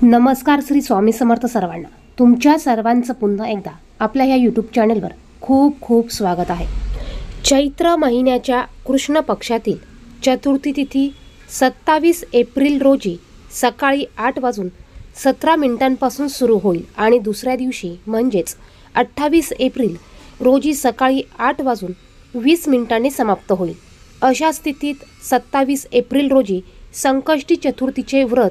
नमस्कार श्री स्वामी समर्थ सर्वांना. तुमच्या सर्वांचं पुन्हा एकदा आपल्या ह्या यूट्यूब चॅनलवर खूप खूप स्वागत आहे. चैत्र महिन्याच्या कृष्ण पक्षातील चतुर्थी तिथी 27 एप्रिल रोजी सकाळी 8:17 सुरू होईल आणि दुसऱ्या दिवशी म्हणजेच 28 एप्रिल रोजी सकाळी 8:20 समाप्त होईल. अशा स्थितीत 27 एप्रिल रोजी संकष्टी चतुर्थीचे व्रत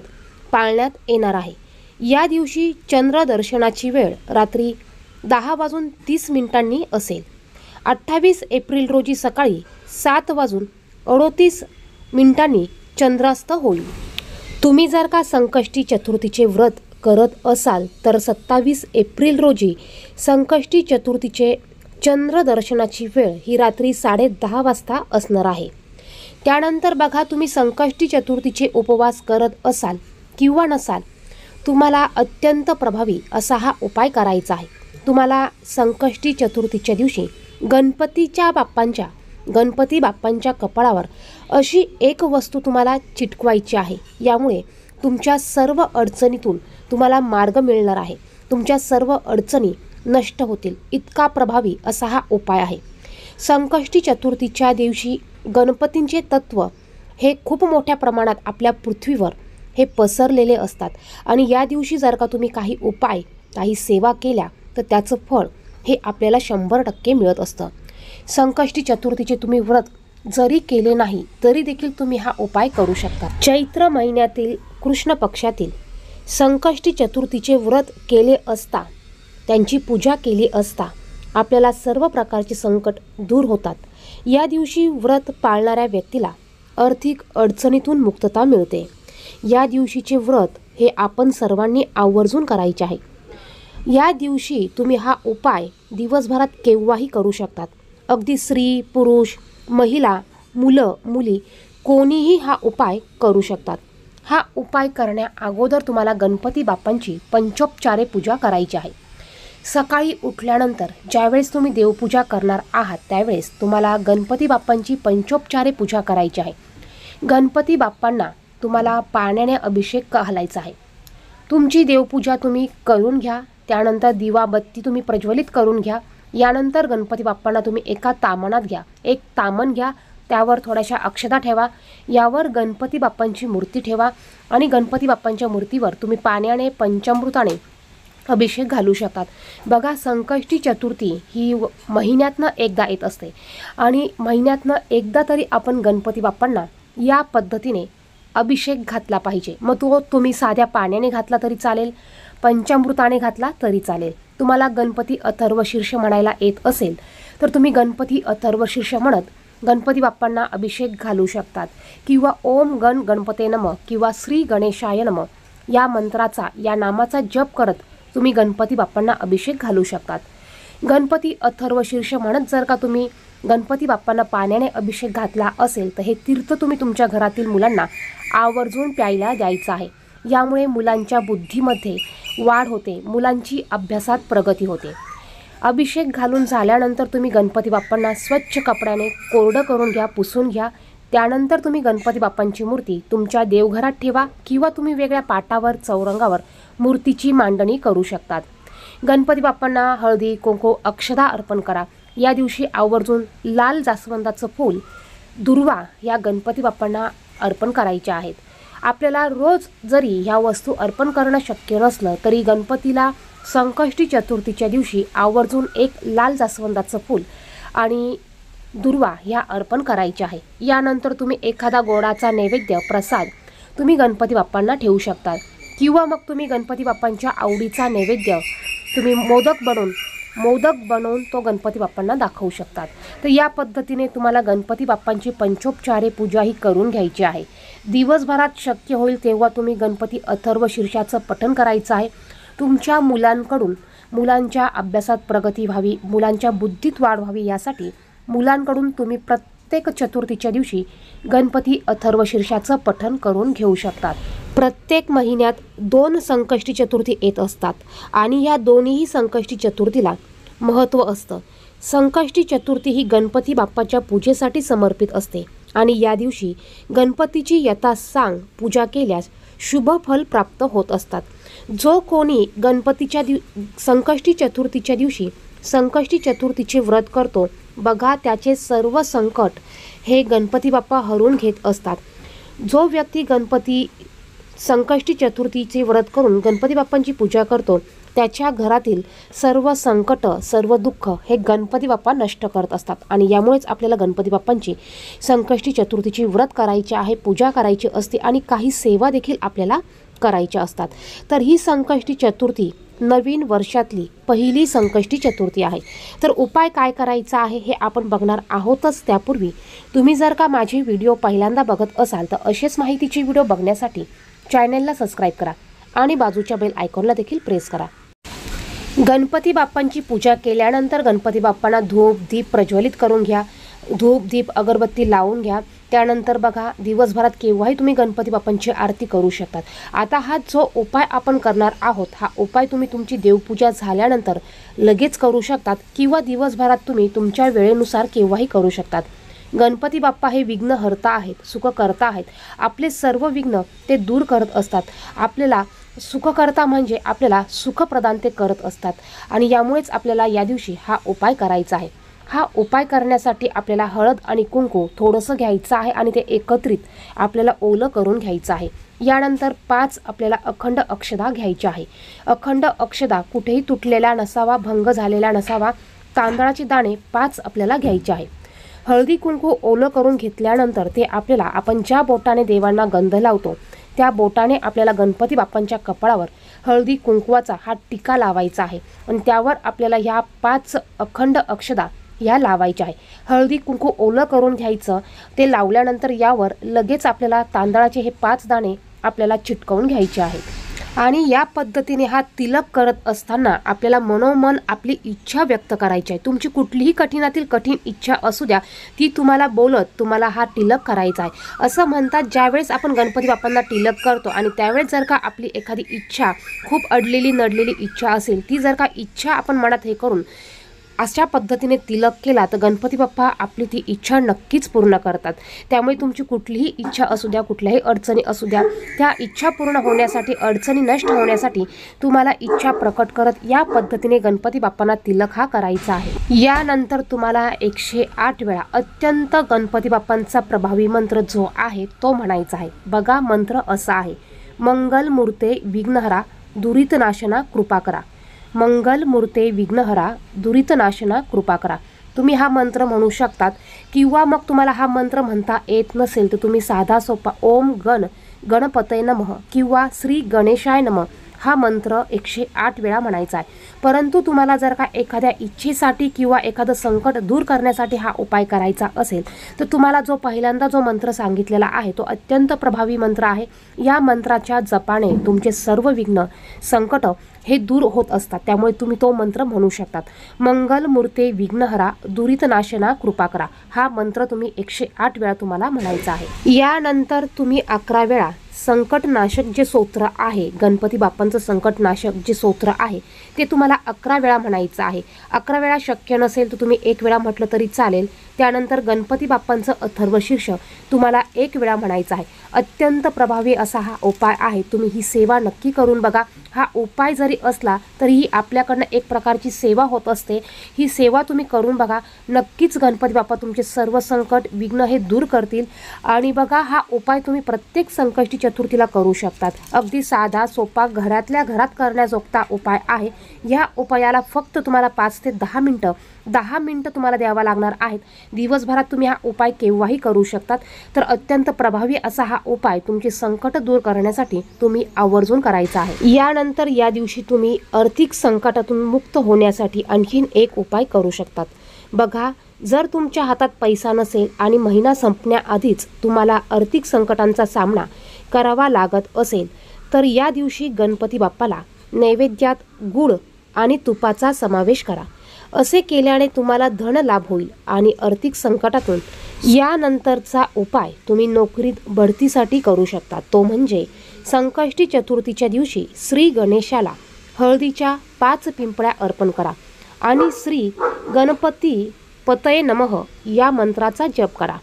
पाळण्यात येणार आहे. या दिवशी चंद्र दर्शनाची वेळ रात्री 10:30 असेल. 28 एप्रिल रोजी सकाळी 7:38 चंद्रास्त होईल. तुम्ही जर का संकष्टी चतुर्थीचे व्रत करत असाल तर 27 एप्रिल रोजी संकष्टी चतुर्थीचे चंद्र दर्शनाची वेळ ही रात्री 10:30 वाजता असणार आहे. त्यानंतर बघा, तुम्ही संकष्टी चतुर्थीचे उपवास करत असाल किंवा नसाल, तुम्हाला अत्यंत प्रभावी असा हा उपाय करायचा आहे. तुम्हाला संकष्टी चतुर्थीच्या दिवशी गणपती बाप्पांच्या कपाळावर अशी एक वस्तू तुम्हाला चिटकवायची आहे. यामुळे तुमच्या सर्व अडचणीतून तुम्हाला मार्ग मिळणार आहे. तुमच्या सर्व अडचणी नष्ट होतील. इतका प्रभावी असा हा उपाय आहे. संकष्टी चतुर्थीच्या दिवशी गणपतींचे तत्व हे खूप मोठ्या प्रमाणात आपल्या पृथ्वीवर हे पसरलेले असतात आणि या दिवशी जर का तुम्ही काही उपाय, काही सेवा केल्या तर त्याचं फळ हे आपल्याला 100% मिळत असतं. संकष्टी चतुर्थीचे तुम्ही व्रत जरी केले नाही तरी देखील तुम्ही हा उपाय करू शकता. चैत्र महिन्यातील कृष्ण पक्षातील संकष्टी चतुर्थीचे व्रत केले असता, त्यांची पूजा केली असता आपल्याला सर्व प्रकारचे संकट दूर होतात. या दिवशी व्रत पाळणाऱ्या व्यक्तीला आर्थिक अडचणीतून मुक्तता मिळते. या दिवशीचे व्रत हे आपण सर्वांनी आवर्जून करायचे आहे. या दिवशी तुम्ही हा उपाय दिवसभरात केव्हाही करू शकतात. अगदी स्त्री, पुरुष, महिला, मुलं, मुली कोणीही हा उपाय करू शकतात. हा उपाय करण्या अगोदर तुम्हाला गणपती बाप्पांची पंचोपचारे पूजा करायची आहे. सकाळी उठल्यानंतर ज्यावेळेस तुम्ही देवपूजा करणार आहात त्यावेळेस तुम्हाला गणपती बाप्पांची पंचोपचारे पूजा करायची आहे. गणपती बाप्पांना तुम्हाला पाण्याने अभिषेक घालायचा आहे. तुमची देवपूजा तुम्ही करून घ्या. त्यानंतर दिवाबत्ती तुम्ही प्रज्वलित करून घ्या. यानंतर गणपती बाप्पांना तुम्ही एका तामणात घ्या. एक तामण घ्या, त्यावर थोड्याशा अक्षता ठेवा. यावर गणपती बाप्पांची मूर्ती ठेवा आणि गणपती बाप्पांच्या मूर्तीवर तुम्ही पाण्याने, पंचामृताने अभिषेक घालू शकतात. बघा, संकष्टी चतुर्थी ही महिन्यातनं एकदा येत असते आणि महिन्यातनं एकदा तरी आपण गणपती बाप्पांना या पद्धतीने अभिषेक घातला पाहिजे. मग तो तुम्ही साध्या पाण्याने घातला तरी चालेल, पंचामृताने घातला तरी चालेल. तुम्हाला गणपती अथर्वशीर्ष म्हणायला येत असेल तर तुम्ही गणपती अथर्वशीर्ष म्हणत गणपती बाप्पांना अभिषेक घालू शकतात. किंवा ओम गण गणपते नमः किंवा श्री गणेशाय नमः या मंत्राचा, या नामाचा जप करत तुम्ही गणपती बाप्पांना अभिषेक घालू शकतात. गणपती अथर्वशीर्ष म्हणत जर का तुम्ही गणपती बाप्पांना पाण्याने अभिषेक घातला असेल तर हे तीर्थ तुम्ही तुमच्या घरातील मुलांना आवर्जून प्यायला द्यायचं आहे. यामुळे मुलांच्या बुद्धीमध्ये वाढ होते, मुलांची अभ्यासात प्रगती होते. अभिषेक घालून झाल्यानंतर तुम्ही गणपती बाप्पांना स्वच्छ कपड्याने कोरडं करून घ्या, पुसून घ्या. त्यानंतर तुम्ही गणपती बाप्पांची मूर्ती तुमच्या देवघरात ठेवा किंवा तुम्ही वेगळ्या पाटावर, चौरंगावर मूर्तीची मांडणी करू शकतात. गणपती बाप्पांना हळदी, कुंकू, अक्षता अर्पण करा. या दिवशी आवर्जून लाल जास्वंदाचं फूल, दुर्वा या गणपती बाप्पांना अर्पण करायचे आहेत. आपल्याला रोज जरी ह्या वस्तू अर्पण करणं शक्य नसलं तरी गणपतीला संकष्टी चतुर्थीच्या दिवशी आवर्जून एक लाल जास्वंदाचं फूल आणि दुर्वा ह्या अर्पण करायचे आहे. यानंतर तुम्ही एखादा गोडाचा नैवेद्य, प्रसाद तुम्ही गणपती बाप्पांना ठेवू शकतात. किंवा मग तुम्ही गणपती बाप्पांच्या आवडीचा नैवेद्य तुम्ही मोदक बनवून तो गणपती बाप्पांना दाखवू शकतात. तर या पद्धतीने तुम्हाला गणपती बाप्पांची पंचोपचारे पूजा ही करून घ्यायची आहे. दिवसभरात शक्य होईल तेव्हा तुम्ही गणपती अथर्वशीर्षाचं पठण करायचं आहे. तुमच्या मुलांच्या अभ्यासात प्रगती व्हावी, मुलांच्या बुद्धीत वाढ व्हावी यासाठी मुलांकडून तुम्ही प्रत्येक चतुर्थीच्या दिवशी गणपती अथर्वशीर्षाचं पठण करून घेऊ शकतात. प्रत्येक महिन्यात 2 संकष्टी चतुर्थी येत असतात आणि या दोन्ही संकष्टी चतुर्थीला महत्त्व असतं. संकष्टी चतुर्थी ही गणपती बाप्पाच्या पूजेसाठी समर्पित असते आणि या दिवशी गणपतीची यथासांग पूजा केल्यास शुभ फल प्राप्त होत असतात. जो कोणी गणपतीच्या संकष्टी चतुर्थीच्या दिवशी संकष्टी चतुर्थीचे व्रत करतो बघा, त्याचे सर्व संकट हे गणपती बाप्पा हरून घेत असतात. जो व्यक्ती संकष्टी चतुर्थीचे व्रत करून गणपती बाप्पांची पूजा करतो त्याच्या घरातील सर्व संकट, सर्व दुःख हे गणपती बाप्पा नष्ट करत असतात. आणि यामुळेच आपल्याला गणपती बाप्पांची संकष्टी चतुर्थीची व्रत करायचे आहे, पूजा करायची असते आणि काही सेवा देखील आपल्याला करायच्या असतात. तर ही संकष्टी चतुर्थी नवीन वर्षातली पहिली संकष्टी चतुर्थी आहे. तर उपाय काय करायचा आहे हे आपण बघणार आहोतच. त्यापूर्वी तुम्ही जर का माझे व्हिडिओ पहिल्यांदा बघत असाल तर असेच माहितीचे व्हिडिओ बघण्यासाठी चॅनलला सबस्क्राईब करा आणि बाजूच्या बेल आयकॉनला देखील प्रेस करा. गणपती बाप्पांची पूजा केल्यानंतर गणपती बाप्पांना धूप दीप प्रज्वलित करून घ्या. धूप दीप अगरबत्ती लावून घ्या. त्यानंतर बघा, दिवसभरात केव्हाही तुम्ही गणपती बाप्पांची आरती करू शकतात. आता हा जो उपाय आपण करणार आहोत, हा उपाय तुम्ही तुमची देवपूजा झाल्यानंतर लगेच करू शकतात किंवा दिवसभरात तुम्ही तुमच्या वेळेनुसार केव्हाही करू शकतात. गणपती बाप्पा हे विघ्नहर्ता आहेत, सुखकर्ता आहेत. आपले सर्व विघ्न ते दूर करत असतात. आपल्याला सुखकर्ता म्हणजे आपल्याला सुख प्रदान ते करत असतात. आणि यामुळेच आपल्याला या दिवशी हा उपाय करायचा आहे. हा उपाय करण्यासाठी आपल्याला हळद आणि कुंकू थोडंसं घ्यायचं आहे आणि ते एकत्रित आपल्याला ओलं करून घ्यायचं आहे. यानंतर 5 आपल्याला अखंड अक्षदा घ्यायच्या आहे. अखंड अक्षदा कुठेही तुटलेला नसावा, भंग झालेला नसावा. तांदळाचे दाणे 5 आपल्याला घ्यायचे आहे. हळदी कुंकू ओलं करून घेतल्यानंतर ते आपल्याला आपण ज्या बोटाने देवांना गंध लावतो त्या बोटाने आपल्याला गणपती बाप्पांच्या कपाळावर हळदी कुंकवाचा हा टिका लावायचा आहे. आणि त्यावर आपल्याला ह्या 5 अखंड अक्षदा ह्या लावायच्या आहे. हळदी कुंकू ओलं करून घ्यायचं. ते लावल्यानंतर यावर लगेच आपल्याला तांदळाचे हे 5 दाणे आपल्याला चिटकवून घ्यायचे आहेत. आणि या पद्धतीने हा तिलक करत असताना आपल्याला मनोमन आपली इच्छा व्यक्त करायची आहे. तुमची कुठलीही कठीणातील कठीण इच्छा असू द्या, ती तुम्हाला बोलत तुम्हाला हा तिलक करायचा आहे. असं म्हणतात, ज्यावेळेस आपण गणपती बाप्पांना तिलक करतो आणि त्यावेळेस जर का आपली एखादी इच्छा खूप अडलेली नडलेली इच्छा असेल, ती जर का इच्छा आपण मनात हे करून अशा पद्धतीने तिलक केला तर गणपती बाप्पा आपली ती इच्छा नक्कीच पूर्ण करतात. त्यामुळे तुमची कुठलीही इच्छा असू द्या, कुठल्याही अडचणी असू द्या, त्या इच्छा पूर्ण होण्यासाठी, अडचणी नष्ट होण्यासाठी तुम्हाला इच्छा प्रकट करत या पद्धतीने गणपती बाप्पांना तिलक हा करायचा आहे. यानंतर तुम्हाला 108 वेळा अत्यंत गणपती बाप्पांचा प्रभावी मंत्र जो आहे तो म्हणायचा आहे. बघा, मंत्र असा आहे: मंगल मूर्ते विघ्नहरा दुरितनाशना कृपा करा. मंगल मूर्ते विघ्नहरा दुरितनाशना कृपा करा. तुम्ही हा मंत्र म्हणू शकतात किंवा मग तुम्हाला हा मंत्र म्हणता येत नसेल तर तुम्ही साधा सोपा ओम गणपतये नमः किंवा श्री गणेशाय नमः हा मंत्र 108 वेळा म्हणायचा आहे. परंतु तुम्हाला जर का एखाद्या इच्छेसाठी किंवा एखादं संकट दूर करण्यासाठी हा उपाय करायचा असेल तर तुम्हाला जो पहिल्यांदा जो मंत्र सांगितलेला आहे तो अत्यंत प्रभावी मंत्र आहे. या मंत्राच्या जपाने तुमचे सर्व विघ्न संकट हे दूर होत असतात. त्यामुळे तुम्ही तो मंत्र म्हणू शकतात. मंगल मूर्ते विघ्नहरा दुरितनाशना कृपा करा हा मंत्र तुम्ही 108 वेळा तुम्हाला म्हणायचा आहे. यानंतर तुम्ही 11 वेळा संकटनाशक जे स्तोत्र आहे, गणपती बाप्पांचं संकटनाशक जे स्तोत्र आहे ते तुम्हाला 11 वेळा म्हणायचं आहे. 11 वेळा शक्य नसेल तर तुम्ही 1 वेळा म्हटलं तरी चालेल. त्यानंतर गणपती बाप्पांचं अथर्वशीर्ष तुम्हाला 1 वेळा म्हणायचं आहे. अत्यंत प्रभावी असा हा उपाय आहे. तुम्ही ही सेवा नक्की करून बघा. हा उपाय जरी असला तरीही आपल्याकडनं एक प्रकारची सेवा होत असते. ही सेवा तुम्ही करून बघा. नक्कीच गणपती बाप्पा तुमचे सर्व संकट विघ्न हे दूर करतील. आणि बघा, हा उपाय तुम्ही प्रत्येक संकष्टी चतुर्थीला करू शकतात. अगदी साधा सोपा घरातल्या घरात करण्याजोगता उपाय आहे. या उपायाला फक्त तुम्हाला 5 ते 10 मिनिटं तुम्हाला द्यावा लागणार आहेत. दिवसभरात तुम्ही हा उपाय केव्हाही करू शकतात. तर अत्यंत प्रभावी असा हा उपाय तुमचे संकट दूर करण्यासाठी तुम्ही आवर्जून करायचा आहे. यानंतर या दिवशी तुम्ही आर्थिक संकटातून मुक्त होण्यासाठी आणखीन एक उपाय करू शकतात. बघा, जर तुमच्या हातात पैसा नसेल आणि महिना संपण्याआधीच तुम्हाला आर्थिक संकटांचा सामना करावा लागत असेल तर या दिवशी गणपती बाप्पाला नैवेद्यात गुळ आणि तुपाचा समावेश करा. असे केल्याने तुम्हाला धन लाभ होईल आणि आर्थिक संकटातून यानंतरचा उपाय तुम्ही नोकरीत बढतीसाठी करू शकता. तो म्हणजे संकष्टी चतुर्थीच्या दिवशी श्री गणेशाला हळदीच्या 5 पिंपळ्या अर्पण करा आणि श्री गणपती पतये नमः या मंत्राचा जप करा.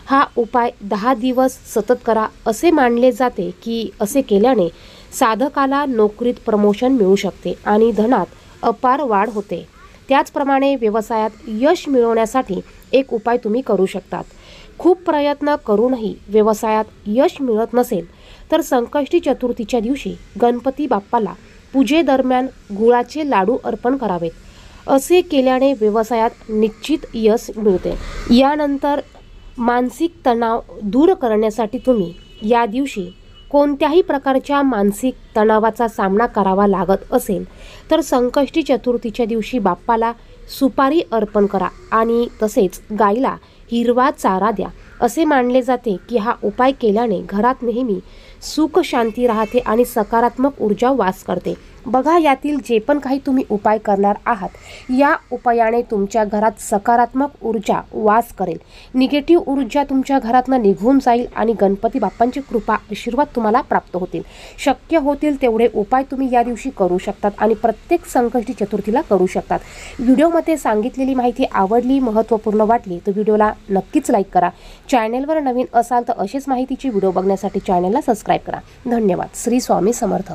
हा उपाय 10 दिवस सतत करा. असे मानले जाते की असे केल्याने साधकाला नोकरीत प्रमोशन मिळू शकते आणि धनात अपार वाढ होते. त्याचप्रमाणे व्यवसायात यश मिळवण्यासाठी एक उपाय तुम्ही करू शकतात. खूप प्रयत्न करूनही व्यवसायात यश मिळत नसेल तर संकष्टी चतुर्थीच्या दिवशी गणपती बाप्पाला पूजेदरम्यान गुळाचे लाडू अर्पण करावेत. असे केल्याने व्यवसायात निश्चित यश मिळते. यानंतर मानसिक तणाव दूर करण्यासाठी तुम्ही या दिवशी कोणत्याही प्रकारच्या मानसिक तणावाचा सामना करावा लागत असेल तर संकष्टी चतुर्थीच्या दिवशी बाप्पाला सुपारी अर्पण करा आणि तसेच गाईला हिरवा चारा द्या. असे मानले जाते की हा उपाय केल्याने घरात नेहमी सुख शांती राहते आणि सकारात्मक ऊर्जा वास करते. बघा, यातील जे पण काही तुम्ही उपाय करणार आहात या उपायाने तुमच्या घरात सकारात्मक ऊर्जा वास करेल. निगेटिव्ह ऊर्जा तुमच्या घरातनं निघून जाईल आणि गणपती बाप्पांची कृपा आशीर्वाद तुम्हाला प्राप्त होतील. शक्य होतील तेवढे उपाय तुम्ही या दिवशी करू शकतात आणि प्रत्येक संकष्टी चतुर्थीला करू शकतात. व्हिडिओमध्ये सांगितलेली माहिती आवडली, महत्त्वपूर्ण वाटली तर व्हिडिओला नक्कीच लाईक करा. चॅनेलवर नवीन असाल तर अशीच माहितीची व्हिडिओ बघण्यासाठी चॅनेलला सबस्क्राईब करा. धन्यवाद. श्री स्वामी समर्थ.